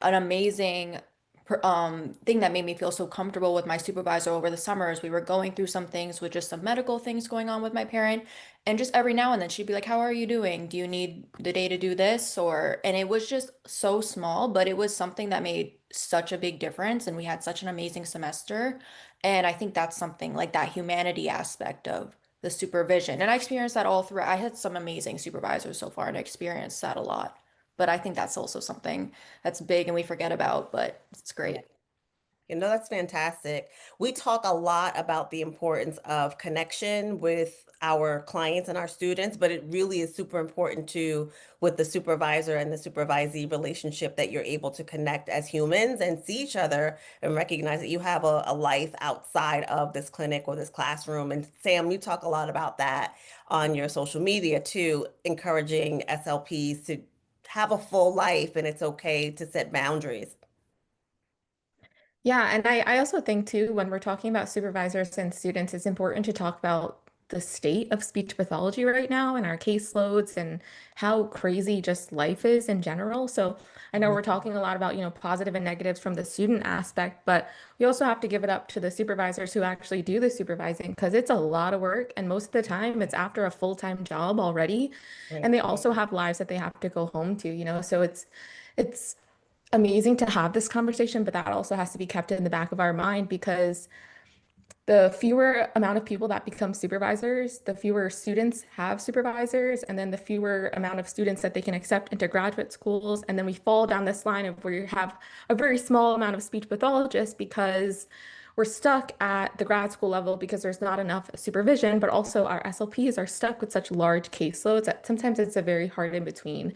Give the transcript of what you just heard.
an amazing thing that made me feel so comfortable with my supervisor over the summers. We were going through some things with just some medical things going on with my parent, and just every now and then she'd be like, "How are you doing? Do you need the day to do this?" Or, and it was just so small, but it was something that made such a big difference, and we had such an amazing semester. And I think that's something like that humanity aspect of the supervision. And I experienced that all through. I had some amazing supervisors so far, and I experienced that a lot. But I think that's also something that's big and we forget about, but it's Yeah. great. That's fantastic. We talk a lot about the importance of connection with our clients and our students, but it really is super important too with the supervisor and the supervisee relationship that you're able to connect as humans and see each other and recognize that you have a life outside of this clinic or this classroom. And Sam, you talk a lot about that on your social media too, encouraging SLPs to have a full life and it's okay to set boundaries. Yeah, and I also think too, when we're talking about supervisors and students, it's important to talk about the state of speech pathology right now and our caseloads and how crazy just life is in general. So I know we're talking a lot about, positive and negatives from the student aspect, but we also have to give it up to the supervisors who actually do the supervising because it's a lot of work. And most of the time it's after a full-time job already. Right. And they also have lives that they have to go home to. So it's amazing to have this conversation, but that also has to be kept in the back of our mind because the fewer amount of people that become supervisors, the fewer students have supervisors, and then the fewer amount of students that they can accept into graduate schools. And then we fall down this line of where you have a very small amount of speech pathologists because we're stuck at the grad school level because there's not enough supervision, but also our SLPs are stuck with such large caseloads that sometimes it's a very hard in between.